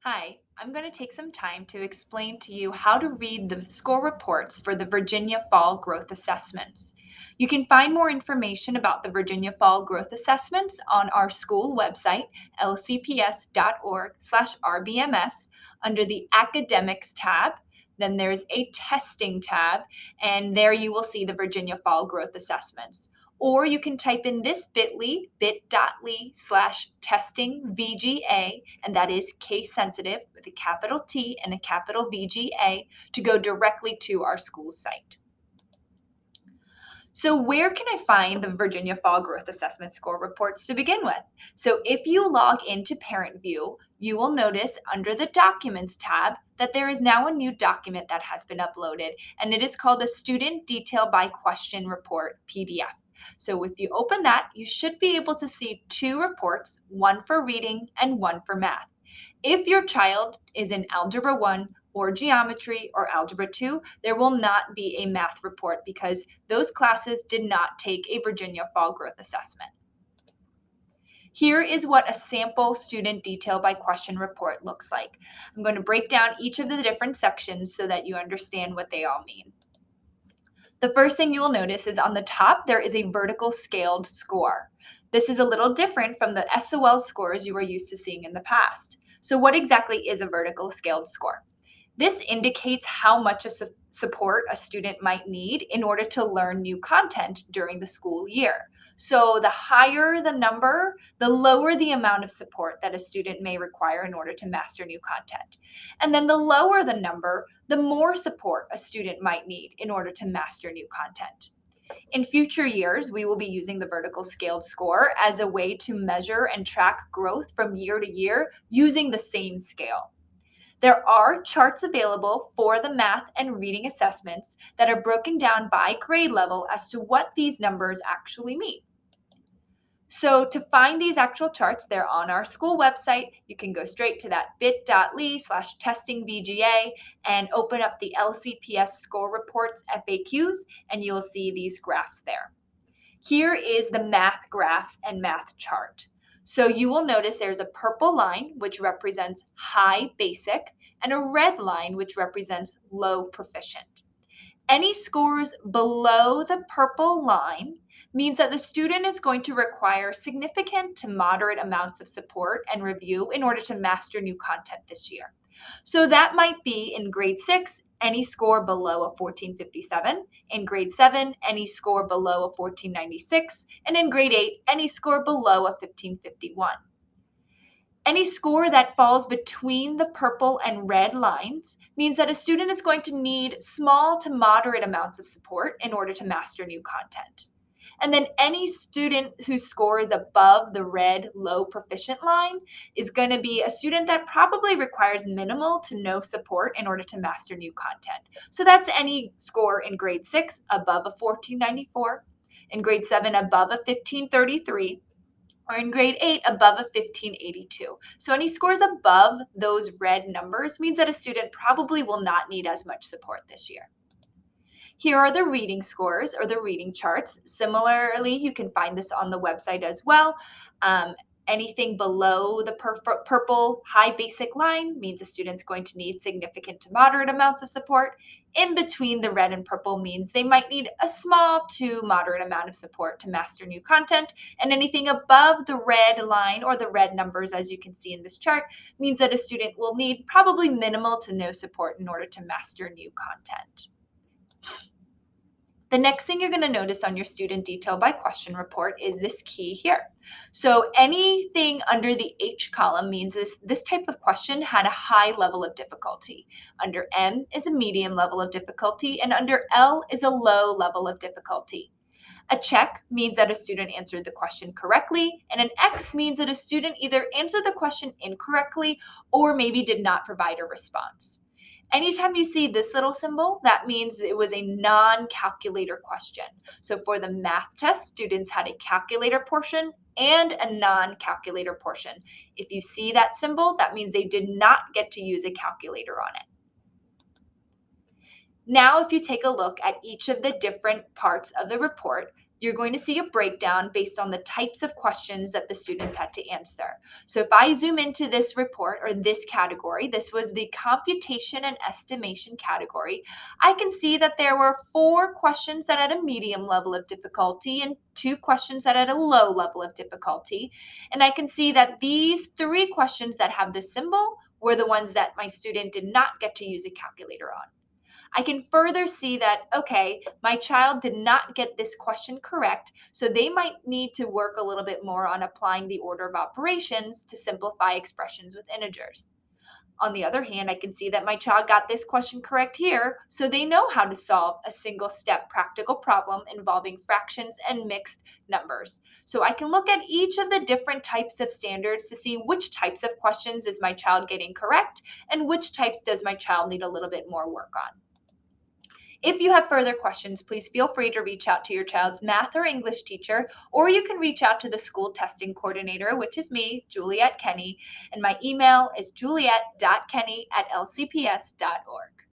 Hi, I'm going to take some time to explain to you how to read the score reports for the Virginia Fall Growth Assessments. You can find more information about the Virginia Fall Growth Assessments on our school website, lcps.org/rbms, under the Academics tab. Then there's a Testing tab, and there you will see the Virginia Fall Growth Assessments. Or you can type in this bit.ly/testing VGA, and that is case sensitive with a capital T and a capital VGA to go directly to our school site. So where can I find the Virginia Fall Growth Assessment Score Reports to begin with? So if you log into Parent View, you will notice under the Documents tab that there is now a new document that has been uploaded, and it is called the Student Detail by Question Report PDF. So if you open that, you should be able to see two reports, one for reading and one for math. If your child is in Algebra 1 or Geometry or Algebra 2, there will not be a math report because those classes did not take a Virginia Fall Growth Assessment. Here is what a sample student detail by question report looks like. I'm going to break down each of the different sections so that you understand what they all mean. The first thing you will notice is on the top, there is a vertical scaled score. This is a little different from the SOL scores you are used to seeing in the past. So what exactly is a vertical scaled score? This indicates how much support a student might need in order to learn new content during the school year. So the higher the number, the lower the amount of support that a student may require in order to master new content. And then the lower the number, the more support a student might need in order to master new content. In future years, we will be using the vertical scaled score as a way to measure and track growth from year to year using the same scale. There are charts available for the math and reading assessments that are broken down by grade level as to what these numbers actually mean. So to find these actual charts, they're on our school website. You can go straight to that bit.ly/testing VGA and open up the LCPS Score Reports FAQs, and you'll see these graphs there. Here is the math graph and math chart. So you will notice there's a purple line, which represents high basic, and a red line, which represents low proficient. Any scores below the purple line means that the student is going to require significant to moderate amounts of support and review in order to master new content this year. So that might be in grade 6, any score below a 1457, in grade 7, any score below a 1496, and in grade 8, any score below a 1551. Any score that falls between the purple and red lines means that a student is going to need small to moderate amounts of support in order to master new content. And then any student whose score is above the red low proficient line is going to be a student that probably requires minimal to no support in order to master new content. So that's any score in grade 6 above a 1494, in grade 7 above a 1533, or in grade 8 above a 1582. So any scores above those red numbers means that a student probably will not need as much support this year. Here are the reading scores or the reading charts. Similarly, you can find this on the website as well. Anything below the purple high basic line means a student's going to need significant to moderate amounts of support. In between the red and purple means they might need a small to moderate amount of support to master new content. And anything above the red line or the red numbers, as you can see in this chart, means that a student will need probably minimal to no support in order to master new content. The next thing you're going to notice on your student detail by question report is this key here. So anything under the H column means this type of question had a high level of difficulty. Under M is a medium level of difficulty, and under L is a low level of difficulty. A check means that a student answered the question correctly, and an X means that a student either answered the question incorrectly or maybe did not provide a response. Anytime you see this little symbol, that means it was a non-calculator question. So for the math test, students had a calculator portion and a non-calculator portion. If you see that symbol, that means they did not get to use a calculator on it. Now, if you take a look at each of the different parts of the report, you're going to see a breakdown based on the types of questions that the students had to answer. So if I zoom into this report or this category, this was the computation and estimation category, I can see that there were 4 questions that had a medium level of difficulty and 2 questions that had a low level of difficulty. And I can see that these 3 questions that have this symbol were the ones that my student did not get to use a calculator on. I can further see that, okay, my child did not get this question correct, so they might need to work a little bit more on applying the order of operations to simplify expressions with integers. On the other hand, I can see that my child got this question correct here, so they know how to solve a single step practical problem involving fractions and mixed numbers. So I can look at each of the different types of standards to see which types of questions is my child getting correct and which types does my child need a little bit more work on. If you have further questions, please feel free to reach out to your child's math or English teacher, or you can reach out to the school testing coordinator, which is me, Juliet Kenny, and my email is juliet.kenny@lcps.org.